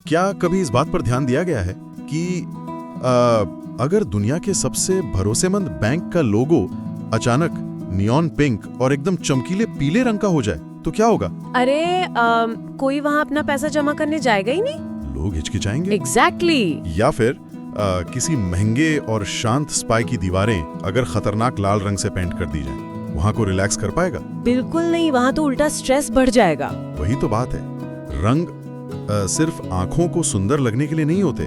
क्या कभी इस बात पर ध्यान दिया गया है कि अगर दुनिया के सबसे भरोसेमंद बैंक का लोगो अचानक नियॉन पिंक और एकदम चमकीले पीले रंग का हो जाए तो क्या होगा? अरे कोई वहाँ अपना पैसा जमा करने जाएगा ही नहीं। लोग हिचकिचाएंगे। एग्जैक्टली। या फिर किसी महंगे और शांत स्पाई की दीवारें अगर खतरनाक लाल रंग से पेंट कर दी जाएं, वहाँ को रिलैक्स कर पाएगा? बिल्कुल नहीं, वहाँ तो उल्टा स्ट्रेस बढ़ जाएगा। वही तो बात है, रंग सिर्फ आंखों को सुंदर लगने के लिए नहीं होते,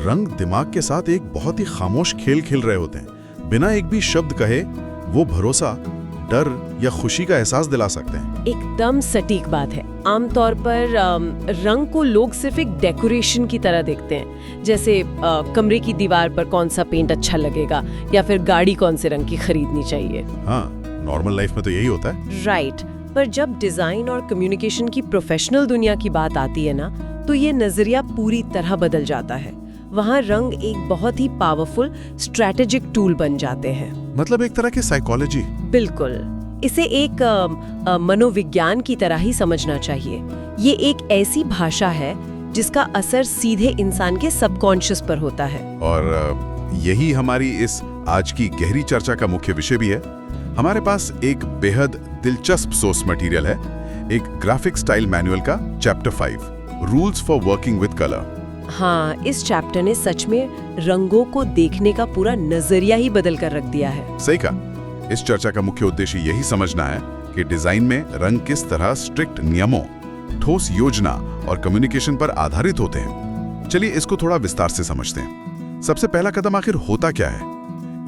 रंग दिमाग के साथ एक बहुत ही खामोश खेल खेल रहे होते हैं। बिना एक भी शब्द कहे वो भरोसा, डर या खुशी का एहसास दिला सकते हैं। एकदम सटीक बात है। आमतौर पर रंग को लोग सिर्फ एक डेकोरेशन की तरह देखते हैं, जैसे कमरे की दीवार पर कौन सा पेंट अच्छा लगेगा या फिर गाड़ी कौन से रंग की खरीदनी चाहिए। हाँ, नॉर्मल लाइफ में तो यही होता है। राइट, पर जब डिजाइन और कम्युनिकेशन की प्रोफेशनल दुनिया की बात आती है ना, तो ये नजरिया पूरी तरह बदल जाता है। वहाँ रंग एक बहुत ही पावरफुल स्ट्रैटेजिक टूल बन जाते हैं। मतलब एक तरह की साइकोलॉजी। बिल्कुल, इसे एक मनोविज्ञान की तरह ही समझना चाहिए। ये एक ऐसी भाषा है जिसका असर सीधे इंसान के सबकॉन्शियस पर होता है। और यही हमारी इस आज की गहरी चर्चा का मुख्य विषय भी है। हमारे पास एक बेहद दिलचस्प सोर्स मटेरियल है, एक ग्राफिक स्टाइल मैनुअल का chapter 5, rules for working with colour. हाँ, इस चैप्टर ने सच में रंगों को देखने का पूरा नजरिया ही बदल कर रख दिया है। सही कहा। इस चर्चा का मुख्य उद्देश्य यही समझना है कि डिजाइन में रंग किस तरह स्ट्रिक्ट नियमों, ठोस योजना और कम्युनिकेशन पर आधारित होते हैं। चलिए इसको थोड़ा विस्तार से समझते हैं। सबसे पहला कदम आखिर होता क्या है?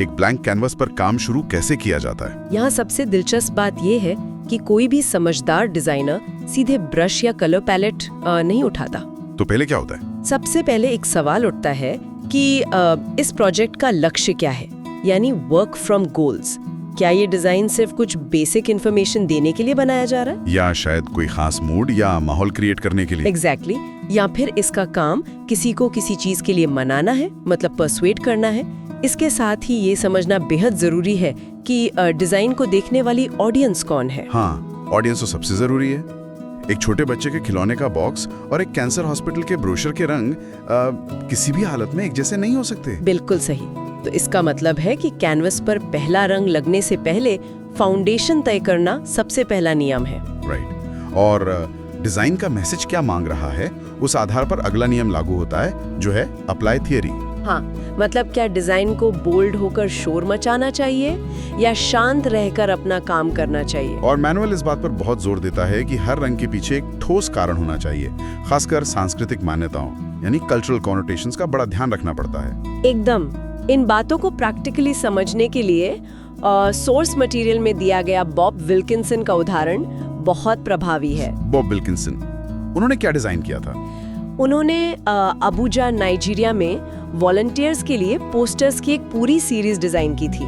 एक ब्लैंक कैनवस पर काम शुरू कैसे किया जाता है? यहाँ सबसे दिलचस्प बात यह है कि कोई भी समझदार डिजाइनर सीधे ब्रश या कलर पैलेट नहीं उठाता। तो पहले क्या होता है? सबसे पहले एक सवाल उठता है कि इस प्रोजेक्ट का लक्ष्य क्या है, यानी वर्क फ्रॉम गोल्स। क्या ये डिजाइन सिर्फ कुछ बेसिक इन्फॉर्मेशन देने के लिए बनाया जा रहा है, या शायद कोई खास मूड या माहौल क्रिएट करने के लिए? एग्जैक्टली। या फिर इसका काम किसी को किसी चीज के लिए मनाना है, मतलब परसुएड करना है। इसके साथ ही ये समझना बेहद जरूरी है कि डिजाइन को देखने वाली ऑडियंस कौन है। हाँ, ऑडियंस तो सबसे जरूरी है। एक छोटे बच्चे के खिलौने का बॉक्स और एक कैंसर हॉस्पिटल के ब्रोशर के रंग किसी भी हालत में एक जैसे नहीं हो सकते। बिल्कुल सही। तो इसका मतलब है कि कैनवस पर पहला रंग लगने से पहले फाउंडेशन तय करना सबसे पहला नियम है। राइट। और डिजाइन का मैसेज क्या मांग रहा है, उस आधार पर अगला नियम लागू होता है, जो है अप्लाई थियरी। हाँ, मतलब क्या डिजाइन को बोल्ड होकर शोर मचाना चाहिए या शांत रहकर अपना काम करना चाहिए। और मैनुअल इस बात पर बहुत जोर देता है कि हर रंग के पीछे एक ठोस कारण होना चाहिए। खासकर सांस्कृतिक मान्यताओं यानी कल्चरल कॉनोटेशंस का बड़ा ध्यान रखना पड़ता है। एकदम। इन बातों को प्रैक्टिकली समझने के लिए सोर्स मटेरियल में दिया गया बॉब विल्किंसन का उदाहरण बहुत प्रभावी है। बॉब विल्किंसन, उन्होंने क्या डिजाइन किया था? उन्होंने अबुजा नाइजीरिया में वॉलंटियर्स के लिए पोस्टर्स की एक पूरी सीरीज डिजाइन की थी।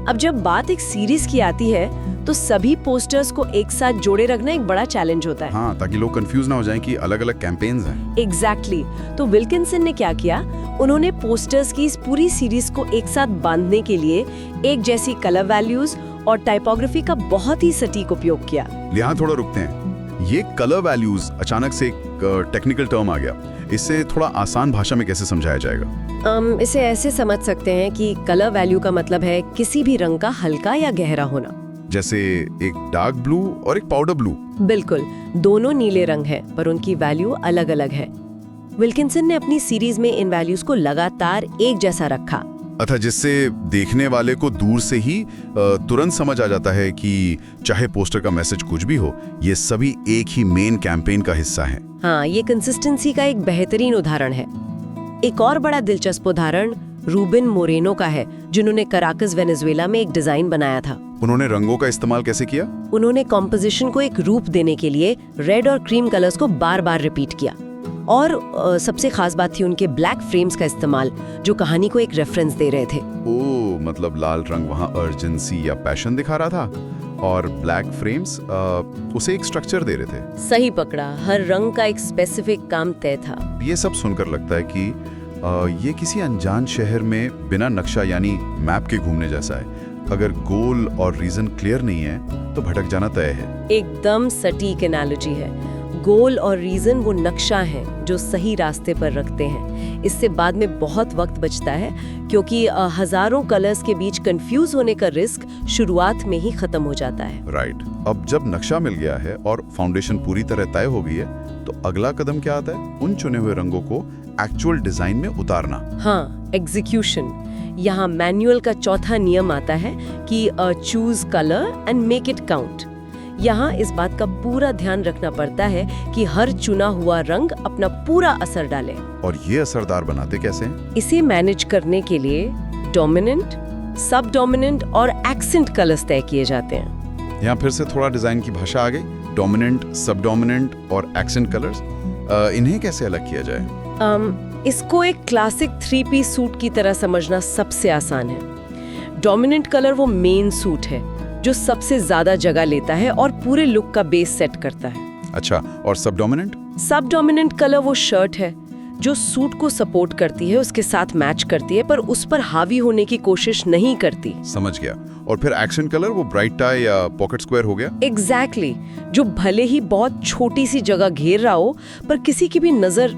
अब जब बात एक सीरीज की आती है तो सभी पोस्टर्स को एक साथ जोड़े रखना एक बड़ा चैलेंज होता है। हाँ, ताकि लोग कंफ्यूज ना हो जाएं कि अलग-अलग कैंपेन्स हैं। एग्जैक्टली। तो विल्किंसन ने क्या किया, उन्होंने पोस्टर्स की इस पूरी सीरीज को एक साथ बांधने के लिए एक जैसी कलर वैल्यूज और टाइपोग्राफी का बहुत ही सटीक उपयोग किया। यहाँ थोड़ा रुकते हैं। ये कलर वैल्यूज अचानक से एक टेक्निकल टर्म आ गया, इसे थोड़ा आसान भाषा में कैसे समझाया जाएगा? इसे ऐसे समझ सकते हैं कि कलर वैल्यू का मतलब है किसी भी रंग का हल्का या गहरा होना। जैसे एक डार्क ब्लू और एक पाउडर ब्लू। बिल्कुल, दोनों नीले रंग हैं पर उनकी वैल्यू अलग अलग है। विल्किंसन ने अपनी सीरीज में इन वैल्यूज को लगातार एक जैसा रखा। अतः जिससे देखने वाले को दूर से ही तुरंत समझ आ जाता है कि चाहे पोस्टर का मैसेज कुछ भी हो, ये सभी एक ही मेन कैंपेन का हिस्सा है। हाँ, ये कंसिस्टेंसी का एक बेहतरीन उदाहरण है। एक और बड़ा दिलचस्प उदाहरण रूबिन मोरेनो का है, जिन्होंने कराकस वेनेजुएला में एक डिजाइन बनाया था। उन्होंने रंगों का इस्तेमाल कैसे किया? उन्होंने कॉम्पोजिशन को एक रूप देने के लिए रेड और क्रीम कलर्स को बार बार रिपीट किया। और सबसे खास बात थी उनके ब्लैक फ्रेम्स का इस्तेमाल, जो कहानी को एक रेफरेंस दे रहे थे। ओह, मतलब लाल रंग वहाँ अर्जेंसी या पैशन दिखा रहा था और ब्लैक फ्रेम्स उसे एक स्ट्रक्चर दे रहे थे। सही पकड़ा, हर रंग का एक स्पेसिफिक काम तय था। ये सब सुनकर लगता है कि ये किसी अनजान शहर में बिना नक्शा यानी मैप के घूमने जैसा है। अगर गोल और रीजन क्लियर नहीं है तो भटक जाना तय है। एकदम सटीक एनालॉजी है। गोल और रीजन वो नक्शा है जो सही रास्ते पर रखते हैं। इससे बाद में बहुत वक्त बचता है, क्योंकि हजारों कलर्स के बीच कंफ्यूज होने का रिस्क शुरुआत में ही खत्म हो जाता है। राइट। अब जब नक्शा मिल गया है और फाउंडेशन पूरी तरह तय हो गई है, तो अगला कदम क्या आता है? उन चुने हुए रंगों को एक्चुअल डिजाइन में उतारना। हाँ, एग्जीक्यूशन। यहाँ मैनुअल का चौथा नियम आता है कि choose colour and make it count. यहाँ इस बात का पूरा ध्यान रखना पड़ता है कि हर चुना हुआ रंग अपना पूरा असर डाले। और ये असरदार बनाते कैसे हैं? इसे मैनेज करने के लिए डोमिनेंट, सब डोमिनेंट और एक्सेंट कलर्स तय किए जाते हैं। यहाँ फिर से थोड़ा डिजाइन की भाषा आ गई। डोमिनेंट, सब डोमिनेंट और एक्सेंट कलर्स, इन्हें कैसे अलग किया जाए? इसको एक क्लासिक 3-piece सूट की तरह समझना सबसे आसान है। डोमिनेंट कलर वो मेन सूट है जो सबसे ज्यादा जगह लेता है और पूरे लुक का बेस सेट करता है। अच्छा, और सब डोमिनेंट? सब डोमिनेंट कलर वो शर्ट है जो सूट को सपोर्ट करती है, उसके साथ मैच करती है, पर उस पर हावी होने की कोशिश नहीं करती। समझ गया। और फिर एक्सेंट कलर वो ब्राइट टाई या पॉकेट स्क्वायर हो गया? एग्जैक्टली, जो भले ही बहुत छोटी सी जगह घेर रहा हो, पर किसी की भी नजर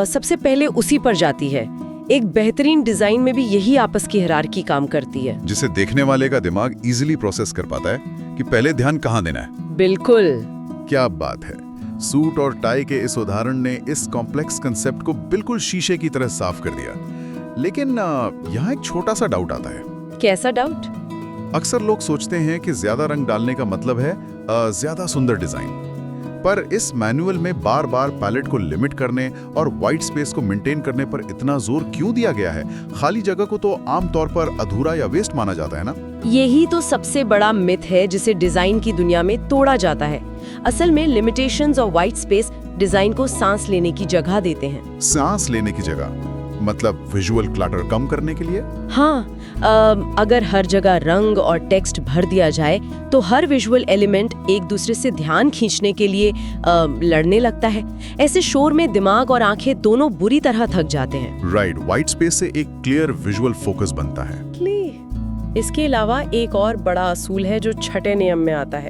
सबसे पहले उसी पर जाती है। एक बेहतरीन डिजाइन में भी यही आपस की हिरार्की काम करती है, जिसे देखने वाले का दिमाग इजीली प्रोसेस कर पाता है कि पहले ध्यान कहाँ देना है। बिल्कुल। क्या बात है। सूट और टाई के इस उदाहरण ने इस कॉम्प्लेक्स कंसेप्ट को बिल्कुल शीशे की तरह साफ कर दिया। लेकिन यहाँ एक छोटा सा डाउट आता है। कैसा डाउट? अक्सर लोग सोचते हैं कि ज्यादा रंग डालने का मतलब है ज्यादा सुंदर डिजाइन, पर इस मैनुअल में बार बार पैलेट को लिमिट करने और व्हाइट स्पेस को मेंटेन करने पर इतना जोर क्यों दिया गया है? खाली जगह को तो आमतौर पर अधूरा या वेस्ट माना जाता है ना? यही तो सबसे बड़ा मिथ है जिसे डिजाइन की दुनिया में तोड़ा जाता है। असल में लिमिटेशंस और व्हाइट स्पेस डिजाइन को सांस लेने की जगह देते हैं। सांस लेने की जगह मतलब विजुअल क्लटर कम करने के लिए? हाँ, अगर हर जगह रंग और टेक्स्ट भर दिया जाए तो हर विजुअल एलिमेंट एक दूसरे से ध्यान खींचने के लिए लड़ने लगता है। ऐसे शोर में दिमाग और आंखें दोनों बुरी तरह थक जाते हैं। राइट, व्हाइट स्पेस से एक क्लियर विजुअल फोकस बनता है। इसके अलावा एक और बड़ा असूल है जो छठे नियम में आता है,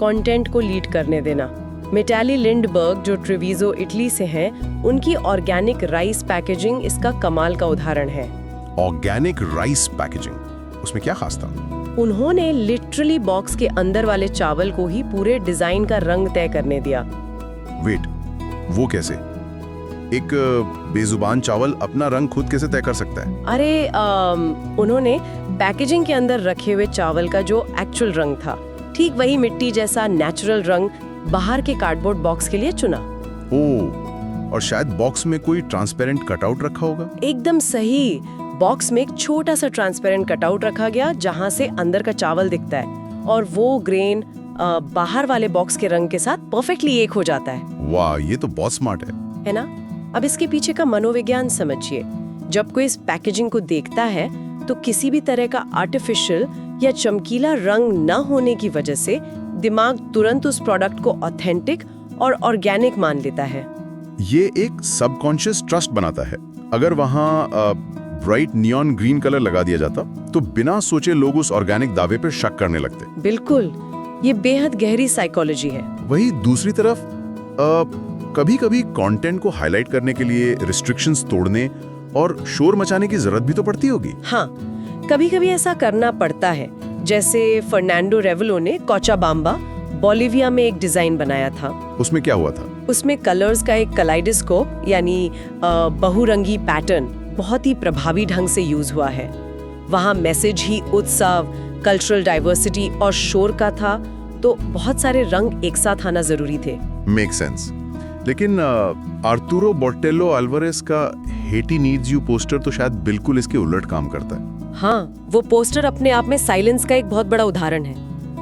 कंटेंट को लीड करने देना। मिटाली लिंडबर्ग जो ट्रेविजो इटली से हैं, उनकी ऑर्गेनिक राइस पैकेजिंग इसका कमाल का उदाहरण है। ऑर्गेनिक राइस पैकेजिंग, उसमें क्या खास था? उन्होंने लिटरली बॉक्स के अंदर वाले चावल को ही पूरे डिजाइन का रंग तय करने दिया। वेट, वो कैसे? एक बेजुबान चावल अपना रंग खुद कैसे तय कर सकता है? अरे उन्होंने पैकेजिंग के अंदर रखे हुए चावल का जो एक्चुअल रंग था, ठीक वही मिट्टी जैसा नेचुरल रंग बाहर के कार्डबोर्ड बॉक्स के लिए चुना। ओह, और शायद बॉक्स में कोई ट्रांसपेरेंट कटआउट रखा होगा? एकदम सही। बॉक्स में एक छोटा सा ट्रांसपेरेंट कटआउट रखा गया जहां से अंदर का चावल दिखता है, और वो ग्रेन बाहर वाले बॉक्स के रंग के साथ परफेक्टली एक हो जाता है। वाह, ये तो बहुत स्मार्ट है ना? अब इसके पीछे का मनोविज्ञान समझिए। जब कोई इस पैकेजिंग को देखता है तो किसी भी तरह का आर्टिफिशियल या चमकीला रंग न होने की वजह से दिमाग तुरंत उस प्रोडक्ट को ऑथेंटिक और ऑर्गेनिक मान लेता है। ये एक सबकॉन्शियस ट्रस्ट बनाता है। अगर वहाँ ब्राइट नियॉन ग्रीन कलर लगा दिया जाता तो बिना सोचे लोग उस ऑर्गेनिक दावे पर शक करने लगते। बिल्कुल, ये बेहद गहरी साइकोलॉजी है। वही दूसरी तरफ कभी-कभी कंटेंट को हाईलाइट करने के लिए रिस्ट्रिक्शंस तोड़ने और शोर मचाने की जरूरत भी तो पड़ती होगी। हाँ, कभी-कभी ऐसा करना पड़ता है। जैसे फर्नांडो रेवलो ने कोचाबाम्बा, बोलिविया में एक डिजाइन बनाया था। उसमें क्या हुआ था? उसमें कलर्स का एक कलाइडोस्कोप यानी बहुरंगी पैटर्न बहुत ही प्रभावी ढंग से यूज हुआ है। वहाँ मैसेज ही उत्सव, कल्चरल डाइवर्सिटी और शोर का था, तो बहुत सारे रंग एक साथ आना जरूरी थे। Make sense. लेकिन आर्तुरो बोर्टेलो अल्वारेस का हेटी नीड्स यू पोस्टर तो शायद बिल्कुल इसके उलट काम करता है। हाँ, वो पोस्टर अपने आप में साइलेंस का एक बहुत बड़ा उदाहरण है।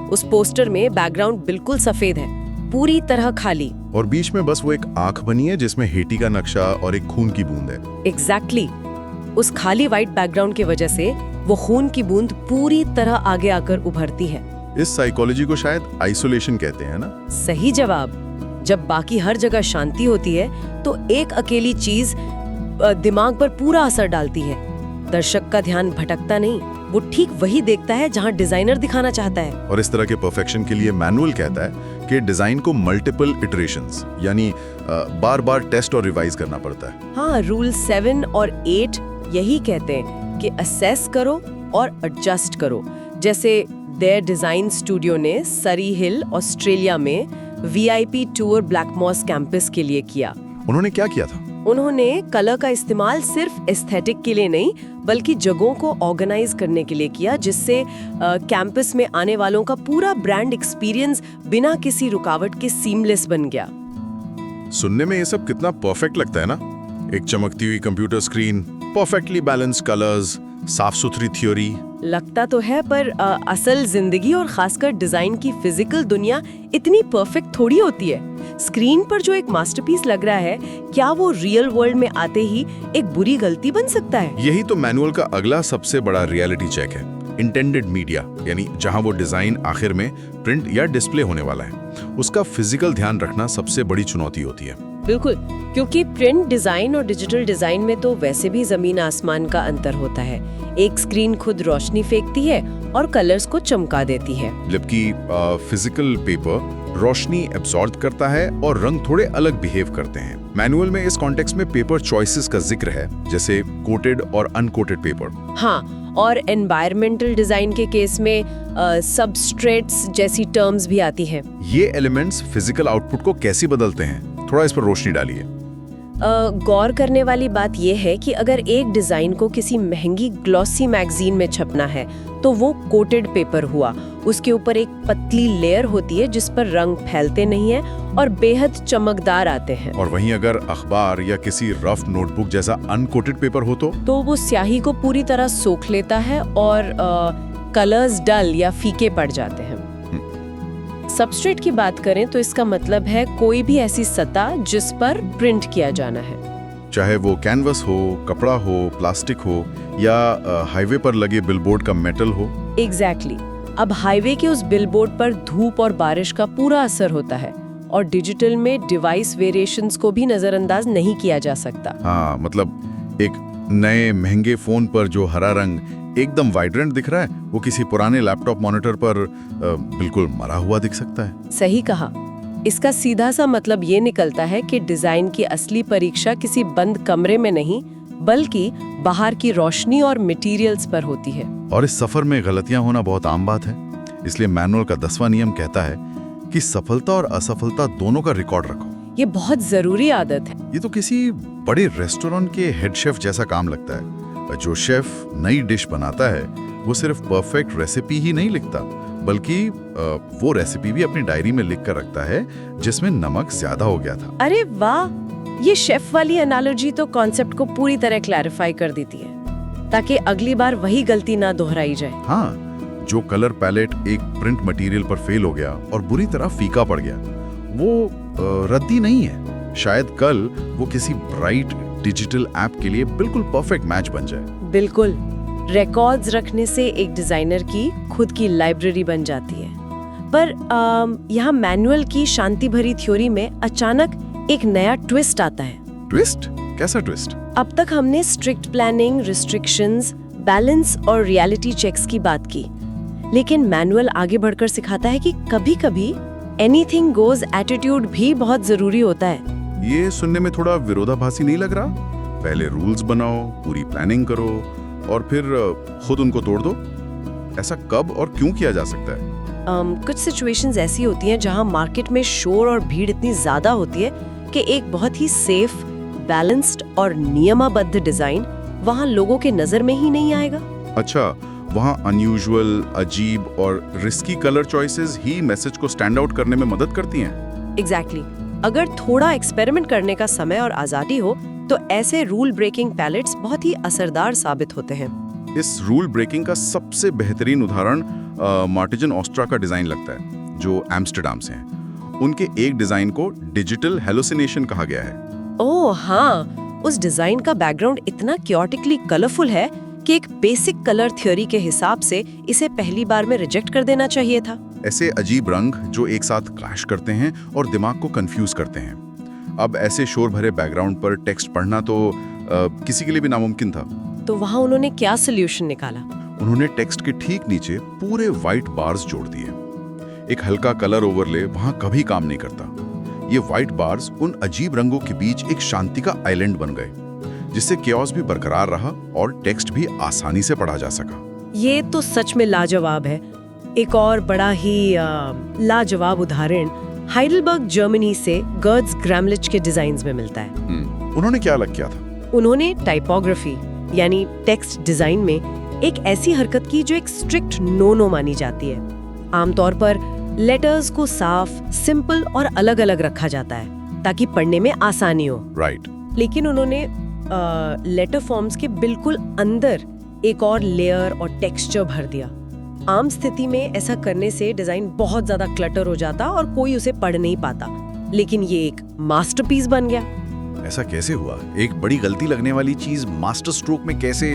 उस पोस्टर में बैकग्राउंड बिल्कुल सफेद है, पूरी तरह खाली, और बीच में बस वो एक आंख बनी है जिसमें हेटी का नक्शा और एक खून की बूंद है। एग्जैक्टली। उस खाली व्हाइट बैकग्राउंड की वजह से वो खून की बूंद पूरी तरह आगे आकर उभरती है। इस साइकोलॉजी को शायद आइसोलेशन कहते हैं ना? सही जवाब। जब बाकी हर जगह शांति होती है तो एक अकेली चीज दिमाग पर पूरा असर डालती है। दर्शक का ध्यान भटकता नहीं, वो ठीक वही देखता है जहाँ डिजाइनर दिखाना चाहता है। और इस तरह के परफेक्शन के लिए मैनुअल कहता है कि डिजाइन को मल्टीपल इटरेशंस यानी बार बार टेस्ट और रिवाइज करना पड़ता है। हाँ, रूल 7 और 8 यही कहते हैं कि असेस करो और एडजस्ट करो। जैसे देयर डिजाइन स्टूडियो ने सरी हिल ऑस्ट्रेलिया में VIP टूर ब्लैकमॉस कैंपस के लिए किया। उन्होंने क्या किया था? उन्होंने कलर का इस्तेमाल सिर्फ एस्थेटिक के लिए नहीं बल्कि जगहों को ऑर्गेनाइज करने के लिए किया, जिससे कैंपस में आने वालों का पूरा ब्रांड एक्सपीरियंस बिना किसी रुकावट के सीमलेस बन गया। सुनने में ये सब कितना परफेक्ट लगता है ना। एक चमकती हुई computer screen, perfectly balanced colours, साफ सुथरी थ्योरी। लगता तो है, पर असल जिंदगी और खासकर डिजाइन की फिजिकल दुनिया इतनी परफेक्ट थोड़ी होती है। स्क्रीन पर जो एक मास्टरपीस लग रहा है, क्या वो रियल वर्ल्ड में आते ही एक बुरी गलती बन सकता है? यही तो मैनुअल का अगला सबसे बड़ा रियलिटी चेक है, इंटेंडेड मीडिया, यानी जहां वो डिजाइन आखिर में प्रिंट या डिस्प्ले होने वाला है, उसका फिजिकल ध्यान रखना सबसे बड़ी चुनौती होती है। बिल्कुल, क्योंकि प्रिंट डिजाइन और डिजिटल डिजाइन में तो वैसे भी जमीन आसमान का अंतर होता है। एक स्क्रीन खुद रोशनी फेंकती है और कलर्स को चमका देती है, जबकि फिजिकल पेपर रोशनी एब्सॉर्ब करता है और रंग थोड़े अलग बिहेव करते हैं। मैनुअल में इस कॉन्टेक्स्ट में पेपर चॉइसेस का जिक्र है, जैसे कोटेड और अनकोटेड पेपर। हाँ, और एनवायरमेंटल डिजाइन के केस में सबस्ट्रेट्स जैसी टर्म्स भी आती हैं। ये एलिमेंट्स फिजिकल आउटपुट को कैसे बदलते हैं, थोड़ा इस पर रोशनी डालिए। गौर करने वाली बात यह है कि अगर एक डिजाइन को किसी महंगी ग्लॉसी मैगजीन में छपना है तो वो कोटेड पेपर हुआ। उसके ऊपर एक पतली लेयर होती है जिस पर रंग फैलते नहीं है और बेहद चमकदार आते हैं। और वहीं अगर अखबार या किसी रफ नोटबुक जैसा अनकोटेड पेपर हो तो वो स्याही को पूरी तरह सोख लेता है और कलर्स डल या फीके पड़ जाते हैं। सबस्ट्रेट की बात करें तो इसका मतलब है कोई भी ऐसी सतह जिस पर प्रिंट किया जाना है, चाहे वो कैनवस हो, कपड़ा हो, प्लास्टिक हो या हाईवे पर लगे बिलबोर्ड का मेटल हो। एग्जैक्टली। अब हाईवे के उस बिलबोर्ड पर धूप और बारिश का पूरा असर होता है और डिजिटल में डिवाइस वेरिएशंस को भी नजरअंदाज नहीं किया जा सकता। हाँ, मतलब एक नए महंगे फोन पर जो हरा रंग एकदम वाइब्रेंट दिख रहा है, वो किसी पुराने लैपटॉप मॉनिटर पर बिल्कुल मरा हुआ दिख सकता है। सही कहा। इसका सीधा सा मतलब ये निकलता है कि डिजाइन की असली परीक्षा किसी बंद कमरे में नहीं बल्कि बाहर की रोशनी और मटेरियल्स पर होती है। और इस सफर में गलतियां होना बहुत आम बात है, इसलिए मैनुअल का 10वां नियम कहता है कि सफलता और असफलता दोनों का रिकॉर्ड रखो। ये बहुत जरूरी आदत है। ये तो किसी बड़े रेस्टोरेंट के हेड शेफ जैसा काम लगता है। जो शेफ नई डिश बनाता है वो सिर्फ परफेक्ट रेसिपी ही नहीं लिखता, बल्कि वो रेसिपी भी अपनी डायरी में लिख कर रखता है जिसमें नमक ज्यादा हो गया था। अरे वाह, ये शेफ वाली एनालॉजी तो कॉन्सेप्ट को पूरी तरह क्लैरिफाई कर देती है ताकि अगली बार वही गलती ना दोहराई जाए। हाँ, जो कलर पैलेट एक प्रिंट मटेरियल पर फेल हो गया और बुरी तरह फीका पड़ गया, वो रद्दी नहीं है। शायद कल वो किसी ब्राइट डिजिटल ऐप के लिए बिल्कुल परफेक्ट मैच बन जाए। बिल्कुल। रिकॉर्ड्स रखने से एक डिजाइनर की खुद की लाइब्रेरी बन जाती है। पर यहाँ मैनुअल की शांति भरी थ्योरी में अचानक एक नया ट्विस्ट आता है। ट्विस्ट? कैसा ट्विस्ट? अब तक हमने स्ट्रिक्ट प्लानिंग, रिस्ट्रिक्शंस, बैलेंस और रियलिटी चेक्स की बात की, लेकिन मैनुअल आगे बढ़कर सिखाता है कि कभी-कभी एनीथिंग गोज एटीट्यूड भी बहुत जरूरी होता है। ये सुनने में थोड़ा विरोधाभासी नहीं लग रहा? पहले रूल्स बनाओ, पूरी प्लानिंग करो और फिर खुद उनको तोड़ दो। ऐसा कब और क्यों किया जा सकता है? कुछ सिचुएशंस ऐसी होती हैं जहां मार्केट में शोर और भीड़ इतनी ज्यादा होती है कि एक बहुत ही सेफ, बैलेंस्ड और नियमाबद्ध डिजाइन वहां लोगों के नजर में ही नहीं आएगा। अच्छा, वहाँ अनयूजुअल, अजीब और रिस्की कलर चॉइसेस ही मैसेज को स्टैंड आउट करने में मदद करती हैं। एग्जैक्टली। अगर थोड़ा एक्सपेरिमेंट करने का समय और आजादी हो तो ऐसे रूल ब्रेकिंग पैलेट्स बहुत ही असरदार साबित होते हैं। इस रूल ब्रेकिंग का सबसे बेहतरीन उदाहरण मार्टिजन ऑस्ट्रा का डिजाइन लगता है, जो एम्स्टर्डम से हैं। उनके एक डिजाइन को डिजिटल हेलुसिनेशन कहा गया है। ओह हाँ, उस डिजाइन का बैकग्राउंड इतना क्योटिकली कलरफुल है कि एक बेसिक कलर थ्योरी के हिसाब से इसे पहली बार में रिजेक्ट कर देना चाहिए था। ऐसे अजीब रंग जो एक साथ क्लैश करते हैं और दिमाग को कंफ्यूज करते हैं। अब ऐसे शोर भरे बैकग्राउंड पर टेक्स्ट पढ़ना तो किसी के लिए भी नामुमकिन था। तो वहाँ उन्होंने क्या सोल्यूशन निकाला? उन्होंने टेक्स्ट के ठीक नीचे पूरे व्हाइट बार्स जोड़ दिए। एक हल्का कलर ओवरले वहां कभी काम नहीं करता। ये व्हाइट बार्स उन अजीब रंगों के बीच एक शांति का आइलैंड बन गए, जिससे केओस भी बरकरार रहा और टेक्स्ट भी आसानी से पढ़ा जा सका। ये तो सच में लाजवाब है। एक और बड़ा ही लाजवाब उदाहरण हाइडलबर्ग जर्मनी से गर्ट्स ग्रामलिच के डिजाइन्स में मिलता है। उन्होंने क्या अलग किया था? उन्होंने टाइपोग्राफी यानी टेक्स्ट डिजाइन में एक ऐसी हरकत की जो एक स्ट्रिक्ट नो मानी जाती है। आमतौर पर लेटर्स को साफ, सिंपल और अलग-अलग रखा जाता है ताकि पढ़ने में आसानी हो। राइट। लेकिन उन्होंने लेटर फॉर्म्स के बिल्कुल अंदर एक और लेयर और टेक्सचर भर दिया। आम स्थिति में ऐसा करने से डिजाइन बहुत ज्यादा क्लटर हो जाता और कोई उसे पढ़ नहीं पाता, लेकिन ये एक मास्टरपीस बन गया। ऐसा कैसे हुआ? एक बड़ी गलती लगने वाली चीज मास्टर स्ट्रोक में कैसे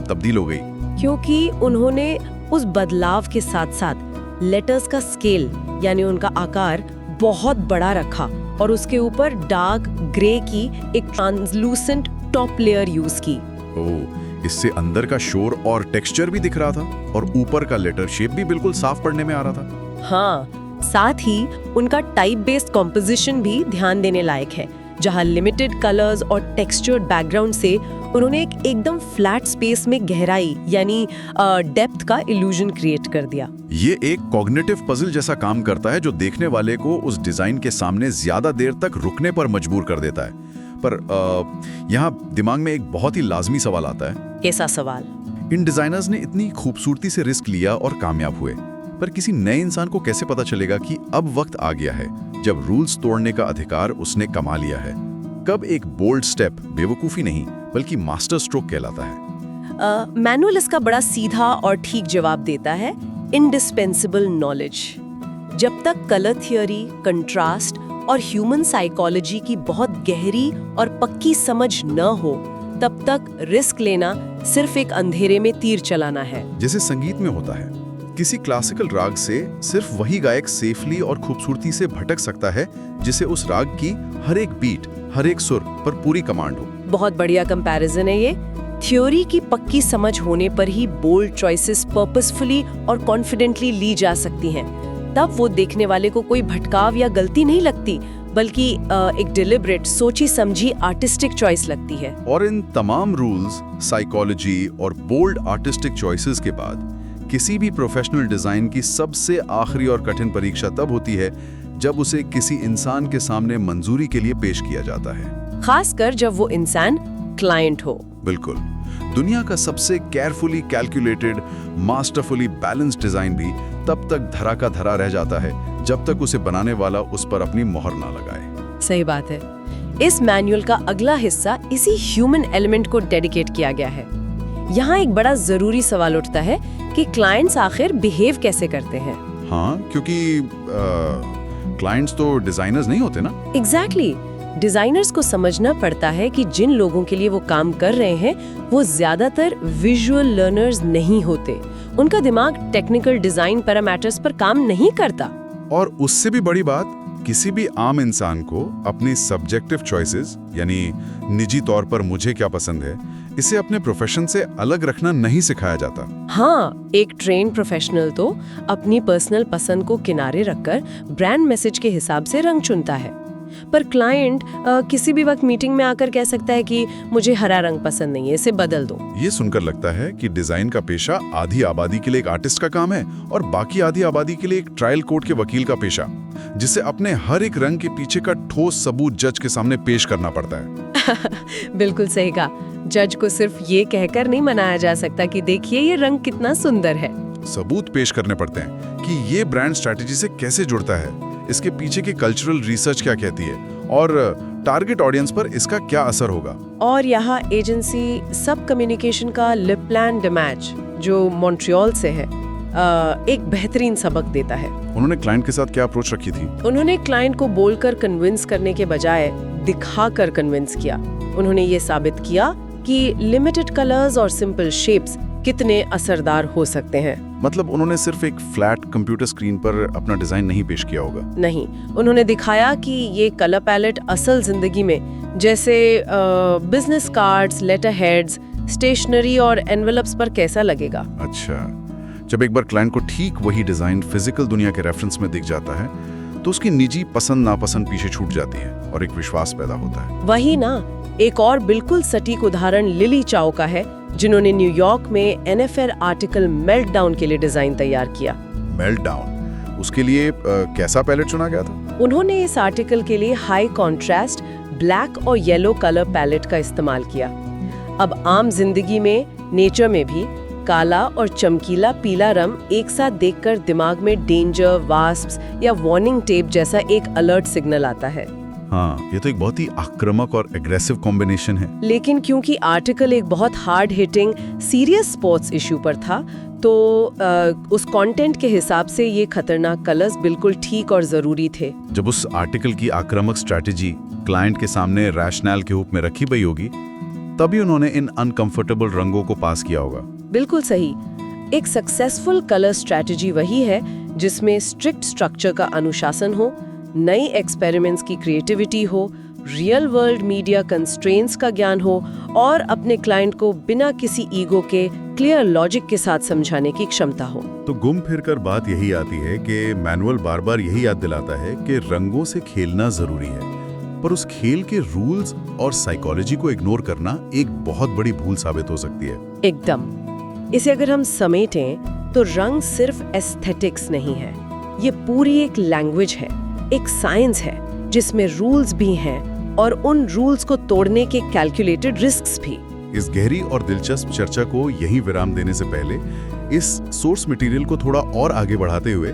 तब्दील हो गई? क्योंकि उन्होंने उस बदलाव के साथ साथ लेटर्स का स्केल यानी उनका आकार बहुत बड़ा रखा और उसके ऊपर डार्क ग्रे की एक ट्रांसलूसेंट टॉप लेयर यूज की। ओह, इससे अंदर का शोर और टेक्सचर भी दिख रहा था और ऊपर का लेटर शेप भी बिल्कुल साफ पढ़ने में आ रहा था। हाँ, साथ ही उनका टाइप बेस्ड कॉम्पोजिशन भी ध्यान देने लायक है, जहां लिमिटेड कलर्स और टेक्सचर्ड बैकग्राउंड से उन्होंने एकदम फ्लैट स्पेस में गहराई यानी डेप्थ का इल्यूजन क्रिएट कर दिया। ये एक कॉग्निटिव पजल जैसा काम करता है जो देखने वाले को उस डिजाइन के सामने ज्यादा देर तक रुकने पर मजबूर कर देता है। पर यहाँ दिमाग में एक बहुत ही लाजमी सवाल आता है। कैसा सवाल? इन डिजाइनर्स ने इतनी खूबसूरती से रिस्क लिया और कामयाब हुए, पर किसी नए इंसान को कैसे पता चलेगा कि अब वक्त आ गया है जब रूल्स तोड़ने का अधिकार उसने कमा लिया है? कब एक बोल्ड स्टेप बेवकूफी नहीं बल्कि मास्टर स्ट्रोक कहलाता है? मैनुअल इसका बड़ा सीधा और ठीक जवाब देता है, इंडिस्पेंसिबल नॉलेज। जब तक कलर थियोरी, कंट्रास्ट और ह्यूमन साइकोलॉजी की बहुत गहरी और पक्की समझ न हो, तब तक रिस्क लेना सिर्फ एक अंधेरे में तीर चलाना है। जैसे संगीत में होता है, किसी क्लासिकल राग से सिर्फ वही गायक सेफली और खूबसूरती से भटक सकता है जिसे उस राग की हर एक बीट, हर एक सुर पर पूरी कमांड हो। बहुत बढ़िया कंपैरिजन है ये। थ्योरी की पक्की समझ होने पर ही बोल्ड चॉइसेस पर्पसफुली और कॉन्फिडेंटली ली जा सकती हैं। तब वो देखने वाले को कोई भटकाव या गलती नहीं लगती, बल्कि एक डिलिब्रेट, सोची समझी आर्टिस्टिक चॉइस लगती है। और इन तमाम रूल्स, साइकोलॉजी और बोल्ड आर्टिस्टिक चॉइसेस के बाद किसी भी प्रोफेशनल डिजाइन की सबसे आखिरी और कठिन परीक्षा तब होती है जब उसे किसी इंसान के सामने मंजूरी के लिए पेश किया जाता है, खासकर जब वो इंसान क्लाइंट हो। बिल्कुल। दुनिया का सबसे carefully calculated, masterfully balanced design भी तब तक धरा का धरा रह जाता है जब तक उसे बनाने वाला उस पर अपनी मोहर ना लगाए। सही बात है। इस मैनुअल का अगला हिस्सा इसी ह्यूमन एलिमेंट को डेडिकेट किया गया है। यहाँ एक बड़ा जरूरी सवाल उठता है कि क्लाइंट्स आखिर बिहेव कैसे करते हैं। हाँ, क्योंकि क्लाइंट्स तो डिजाइनर्स नहीं होते ना। एग्जैक्टली। डिजाइनर्स को समझना पड़ता है कि जिन लोगों के लिए वो काम कर रहे हैं वो ज्यादातर विजुअल लर्नर्स नहीं होते। उनका दिमाग टेक्निकल डिजाइन पैरामीटर्स पर काम नहीं करता। और उससे भी बड़ी बात, किसी भी आम इंसान को अपनी सब्जेक्टिव चॉइसेस यानी निजी तौर पर मुझे क्या पसंद है, इसे अपने प्रोफेशन से अलग रखना नहीं सिखाया जाता। हाँ, एक ट्रेन प्रोफेशनल तो अपनी पर्सनल पसंद को किनारे रखकर ब्रांड मैसेज के हिसाब से रंग चुनता है, पर क्लाइंट किसी भी वक्त मीटिंग में आकर कह सकता है कि मुझे हरा रंग पसंद नहीं है, इसे बदल दो। ये सुनकर लगता है कि डिजाइन का पेशा आधी आबादी के लिए एक आर्टिस्ट का काम है और बाकी आधी आबादी के लिए एक ट्रायल कोर्ट के वकील का पेशा, जिसे अपने हर एक रंग के पीछे का ठोस सबूत जज के सामने पेश करना पड़ता है। बिल्कुल सही कहा। जज को सिर्फ ये कहकर नहीं मनाया जा सकता कि देखिए ये रंग कितना सुंदर है। सबूत पेश करने पड़ते हैं कि ये ब्रांड स्ट्रैटेजी से कैसे जुड़ता है, इसके पीछे की कल्चरल रिसर्च क्या कहती है और टारगेट ऑडियंस पर इसका क्या असर होगा। और यहाँ एजेंसी सब कम्युनिकेशन का लिपलैंड डैमेज, जो मॉन्ट्रियल से है, एक बेहतरीन सबक देता है। उन्होंने क्लाइंट के साथ क्या अप्रोच रखी थी? उन्होंने क्लाइंट को बोलकर कन्विंस करने के बजाय दिखाकर कन्विंस किया। उन्होंने ये साबित किया कि लिमिटेड कलर्स और सिंपल शेप्स कितने असरदार हो सकते हैं। मतलब उन्होंने सिर्फ एक फ्लैट कंप्यूटर स्क्रीन पर अपना डिजाइन नहीं पेश किया होगा। नहीं, उन्होंने दिखाया कि ये कलर पैलेट असल जिंदगी में, जैसे business cards, letter heads, stationery और एनवेलप्स पर कैसा लगेगा। अच्छा, जब एक बार क्लाइंट को ठीक वही डिजाइन फिजिकल दुनिया के रेफरेंस में दिख जाता है तो उसकी निजी पसंद नापसंद पीछे छूट जाती है और एक विश्वास पैदा होता है। वही ना, एक और बिल्कुल सटीक उदाहरण लिली चाओ का है, जिन्होंने न्यूयॉर्क में NFL आर्टिकल मेल्टडाउन के लिए डिजाइन तैयार किया। मेल्टडाउन, उसके लिए कैसा पैलेट चुना गया था? उन्होंने इस आर्टिकल के लिए हाई कॉन्ट्रास्ट ब्लैक और येलो कलर पैलेट का इस्तेमाल किया। अब आम जिंदगी में, नेचर में भी काला और चमकीला पीला रंग एक साथ देखकर दिमाग में डेंजर, वास्प्स या वार्निंग टेप जैसा एक अलर्ट सिग्नल आता है। हाँ, ये तो एक बहुत ही आक्रामक और एग्रेसिव कॉम्बिनेशन है। लेकिन क्योंकि आर्टिकल एक बहुत hard hitting serious sports issue पर था, तो उस कंटेंट के हिसाब से ये खतरनाक कलर्स बिल्कुल ठीक और जरूरी थे। जब उस आर्टिकल की आक्रामक स्ट्रैटेजी क्लाइंट के सामने रैशनल के रूप में रखी गई होगी, तभी उन्होंने इन अनकंफर्टेबल रंगों को पास किया होगा। बिल्कुल सही। एक सक्सेसफुल कलर स्ट्रैटेजी वही है जिसमें स्ट्रिक्ट स्ट्रक्चर का अनुशासन हो, नई एक्सपेरिमेंट्स की क्रिएटिविटी हो, रियल वर्ल्ड मीडिया कंस्ट्रेंट्स का ज्ञान हो और अपने क्लाइंट को बिना किसी ईगो के क्लियर लॉजिक के साथ समझाने की क्षमता हो। तो घूम फिर कर बात यही आती है कि मैनुअल बार बार यही याद दिलाता है कि रंगों से खेलना जरूरी है, पर उस खेल के रूल्स और साइकोलॉजी को इग्नोर करना एक बहुत बड़ी भूल साबित हो सकती है। एकदम। इसे अगर हम समेटें तो रंग सिर्फ एस्थेटिक्स नहीं है, ये पूरी एक लैंग्वेज है, एक साइंस है जिसमें रूल्स भी हैं और उन रूल्स को तोड़ने के कैलकुलेटेड रिस्क्स भी। इस गहरी और दिलचस्प चर्चा को यहीं विराम देने से पहले इस सोर्स मटेरियल को थोड़ा और आगे बढ़ाते हुए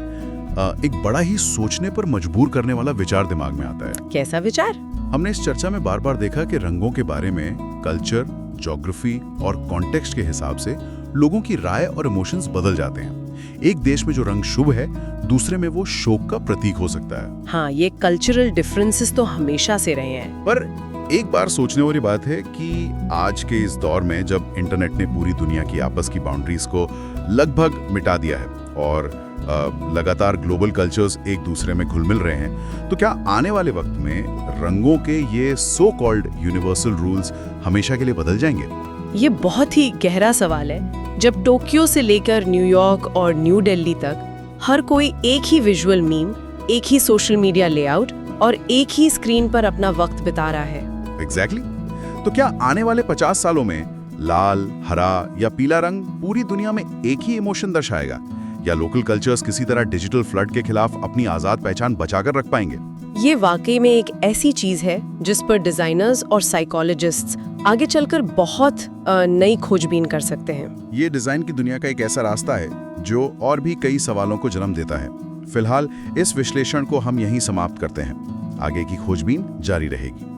एक बड़ा ही सोचने पर मजबूर करने वाला विचार दिमाग में आता है। कैसा विचार? हमने इस चर्चा में बार बार देखा कि रंगों के बारे में कल्चर, ज्योग्राफी और कॉन्टेक्स्ट के हिसाब से लोगों की राय और इमोशंस बदल जाते हैं। एक देश में जो रंग शुभ है, दूसरे में वो शोक का प्रतीक हो सकता है। हाँ, ये कल्चरल डिफरेंसेस तो हमेशा से रहे हैं। पर एक बार सोचने वाली बात है कि आज के इस दौर में जब इंटरनेट ने पूरी दुनिया की आपस की बाउंड्रीज को लगभग मिटा दिया है और लगातार ग्लोबल कल्चर्स एक दूसरे में घुल मिल रहे हैं, तो क्या आने वाले वक्त में रंगों के ये सो कॉल्ड यूनिवर्सल रूल्स हमेशा के लिए बदल जाएंगे? ये बहुत ही गहरा सवाल है। जब टोक्यो से लेकर न्यूयॉर्क और न्यू दिल्ली तक हर कोई एक ही विजुअल मीम, एक ही सोशल मीडिया लेआउट और एक ही स्क्रीन पर अपना वक्त बिता रहा है। एग्जैक्टली। तो क्या आने वाले 50 सालों में लाल, हरा या पीला रंग पूरी दुनिया में एक ही इमोशन दर्शाएगा, या लोकल कल्चर्स किसी तरह डिजिटल फ्लड के खिलाफ अपनी आजाद पहचान बचाकर रख पाएंगे? ये वाकई में एक ऐसी चीज है जिस पर डिजाइनर्स और साइकोलॉजिस्ट्स आगे चलकर बहुत नई खोजबीन कर सकते हैं। ये डिजाइन की दुनिया का एक ऐसा रास्ता है जो और भी कई सवालों को जन्म देता है। फिलहाल इस विश्लेषण को हम यहीं समाप्त करते हैं। आगे की खोजबीन जारी रहेगी।